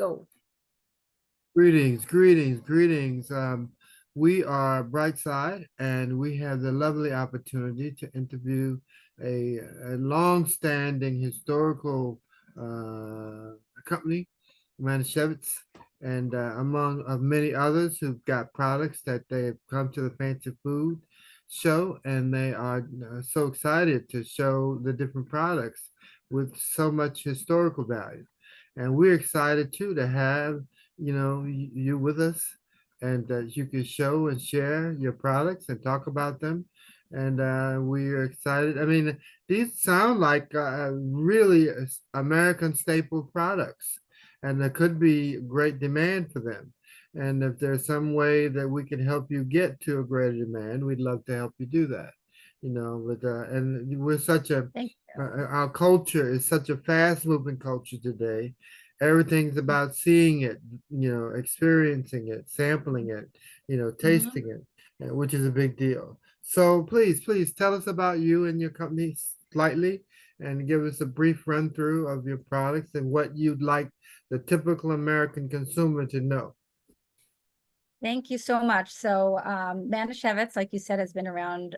go. Greetings, greetings, greetings. We are Brightside, and we have the lovely opportunity to interview a long-standing historical company, Manischewitz, and among of many others who've got products that they have come to the Fancy Food show, and they are so excited to show the different products with so much historical value. And we're excited too to have you with us, and that you can show and share your products and talk about them. And we are excited. I mean, these sound like really American staple products, and there could be great demand for them. And if there's some way that we can help you get to a greater demand, we'd love to help you do that. And we're such a Thank you. our culture is such a fast moving culture today. Everything's about seeing it, experiencing it, sampling it, Mhm. tasting it, which is a big deal. So please tell us about you and your company slightly, and give us a brief run through of your products and what you'd like the typical American consumer to know. Thank you so much. So Manischewitz, like you said, has been around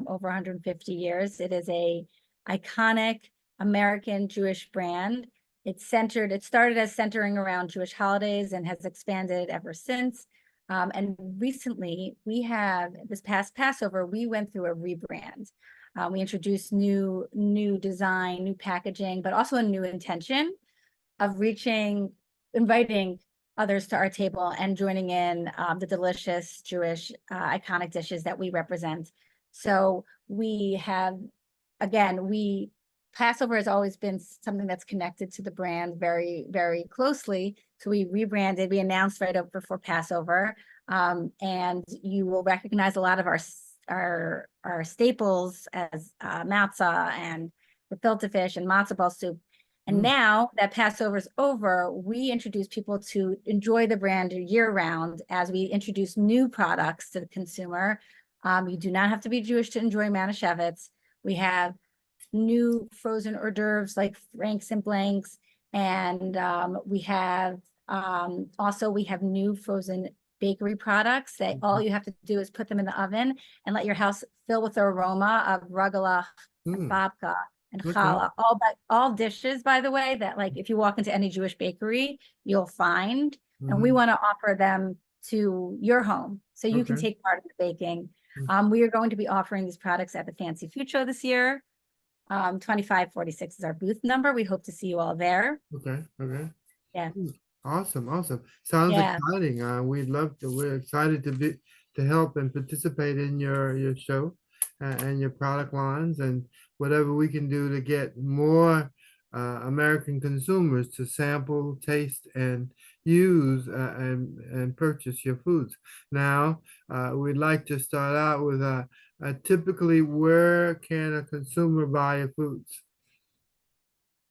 over 150 years. It is a iconic American Jewish brand. It started as centering around Jewish holidays and has expanded ever since. And recently, this past Passover, we went through a rebrand. We introduced new design, new packaging, but also a new intention of inviting others to our table and joining in the delicious Jewish iconic dishes that we represent. So Passover has always been something that's connected to the brand very, very closely. So we rebranded, we announced right up before Passover, and you will recognize a lot of our staples as matzah and gefilte fish and matzo ball soup. And Mm, now that Passover is over, we introduce people to enjoy the brand year round as we introduce new products to the consumer. You do not have to be Jewish to enjoy Manischewitz. We have new frozen hors d'oeuvres like Franks and Blanks. And we have new frozen bakery products that all you have to do is put them in the oven and let your house fill with the aroma of rugelach and mm, babka and okay. challah, all dishes, by the way, that like if you walk into any Jewish bakery, you'll find. And we Hmm. want to offer them to your home so you can Okay. take part in the baking. Mm, We are going to be offering these products at the Fancy Food Show this year. 2546 is our booth number. We hope to see you all there. okay. Okay. Yeah. Mm, awesome, awesome. Sounds Yeah. exciting. We're excited to help and participate in your show, and your product lines, and whatever we can do to get more American consumers to sample, taste, and use and purchase your foods. Now, we'd like to start out with typically, where can a consumer buy your foods?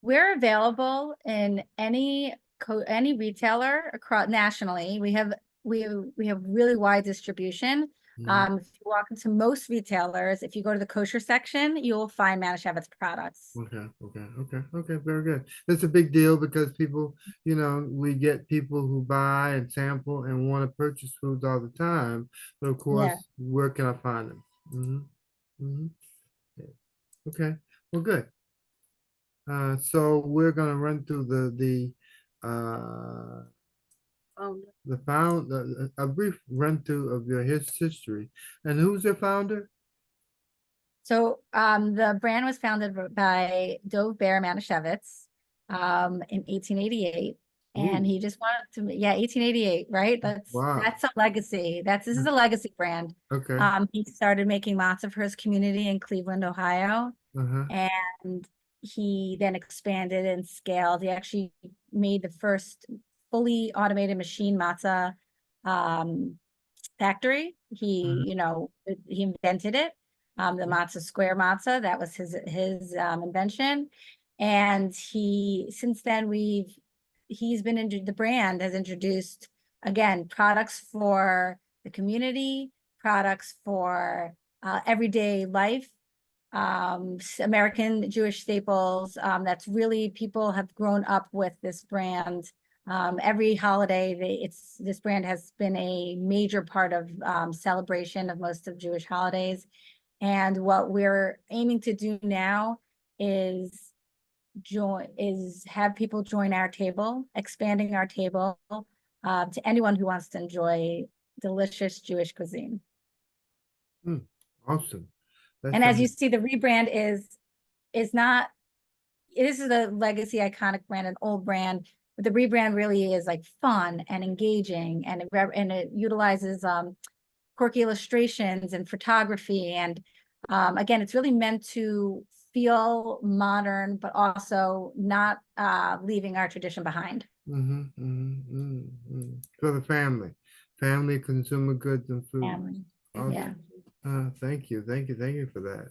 We're available in any retailer across nationally. We have really wide distribution. Mhm. If you walk into most retailers, if you go to the kosher section, you'll find Manischewitz products. Okay, very good. That's a big deal because people, we get people who buy and sample and want to purchase foods all the time. But of Yeah. course, where can I find them? Yeah. Okay, well, good. So we're gonna run through uh a brief run through of your history. And who's your founder? So the brand was founded by Dov Bear Manischewitz in 1888. And Ooh, he just wanted to, yeah, 1888, right? wow. That's a legacy. This is a legacy brand. Okay. He started making matzah for his community in Cleveland, Ohio, Uh-huh. and he then expanded and scaled. He actually made the first fully automated machine matzah um, factory. Uh-huh. He invented it. The matzah square matzah, that was his invention. And since then the brand has introduced again products for the community, products for everyday life, American Jewish staples. That's really people have grown up with this brand Every holiday, this brand has been a major part of celebration of most of Jewish holidays. And what we're aiming to do now is have people join our table, expanding our table to anyone who wants to enjoy delicious Jewish cuisine. Awesome. That And as you sounds- see, the rebrand is not, this is a legacy iconic brand, an old brand, but the rebrand really is like fun and engaging, and it utilizes quirky illustrations and photography. And again, it's really meant to feel modern, but also not leaving our tradition behind. For the family consumer goods and food. Family. Awesome. Yeah. Thank you for that.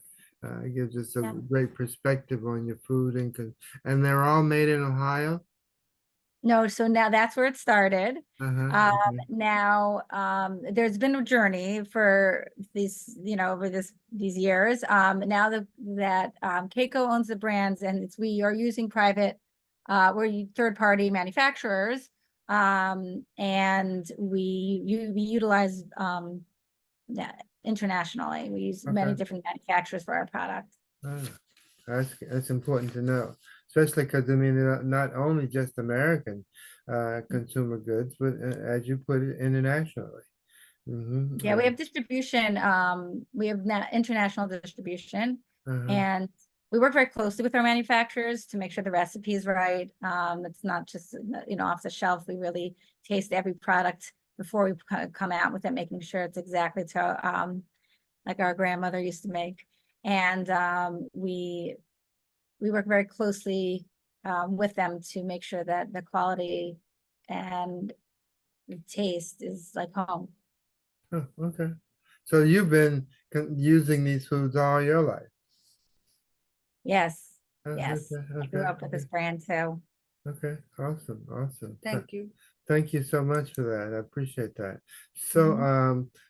It gives us a Yeah. great perspective on your food and they're all made in Ohio. No, so now that's where it started. Okay. Now, there's been a journey for these, over these years. Now that Kayco owns the brands, and we are using we're third-party manufacturers, and we utilize internationally. We use many Okay. different manufacturers for our product. That's important to know, especially because I mean they're not only just American consumer goods, but as you put it, internationally. Yeah, we have distribution. We have international distribution, and we work very closely with our manufacturers to make sure the recipe is right. It's not just off the shelf. We really taste every product before we come out with it, making sure it's exactly to like our grandmother used to make. And we work very closely with them to make sure that the quality and the taste is like home. Oh, okay. So you've been using these foods all your life. Yes, Oh, yes. I grew okay, up with this brand too. okay. Awesome. Thank you. Thank you so much for that. I appreciate that. So,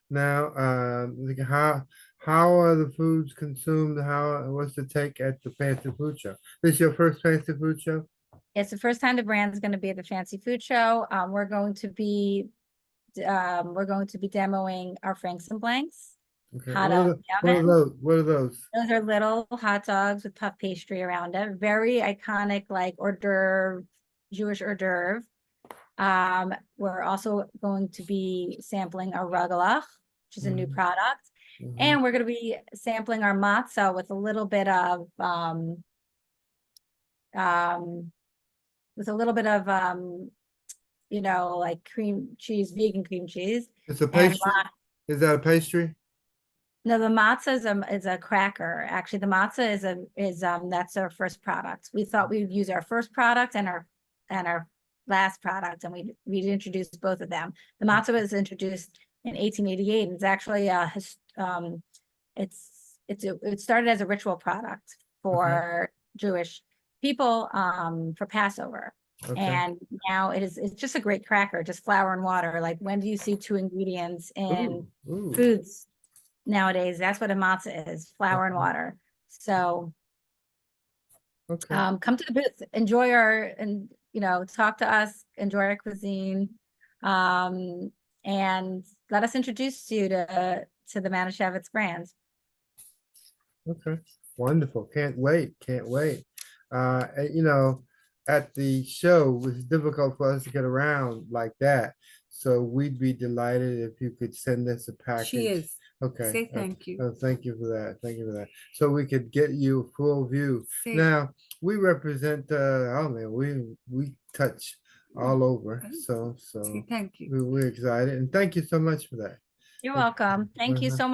now, like, how are the foods consumed? What's the take at the fancy food show? This is your first fancy food show? It's the first time the brand's going to be at the fancy food show. We're going to be demoing our Franks and Blanks. Okay. Hot What out are, of the what are oven. those? What are those? Those are little hot dogs with puff pastry around it. Very iconic, like hors d'oeuvre, Jewish hors d'oeuvre. We're also going to be sampling our rugelach, which is a new product. And we're going to be sampling our matzah with a little bit of like cream cheese, vegan cream cheese. It's a And pastry? Is that a pastry? no, the matzah is a cracker. Actually, the matzah is that's our first product. We thought we'd use our first product and our last product, and we'd introduce both of them. The matzah was introduced in 1888, and it's actually it started as a ritual product for Jewish people for Passover. Okay. And now it's just a great cracker, just flour and water. Like, when do you see two ingredients in Ooh. foods nowadays? That's what a matzah is, flour and water. So Okay. come to the booth, enjoy talk to us, enjoy our cuisine, and let us introduce you to the Manischewitz brands. Okay. Wonderful. Can't wait. At the show, it was difficult for us to get around like that. So we'd be delighted if you could send us a package. She is. Okay. Say thank you. Oh, thank you for that. Thank you for that. So we could get you a full view. Say- Now, we represent, oh man, we touch all over. So Say thank you. we're excited. And thank you so much for that. You're welcome. Thank you so much.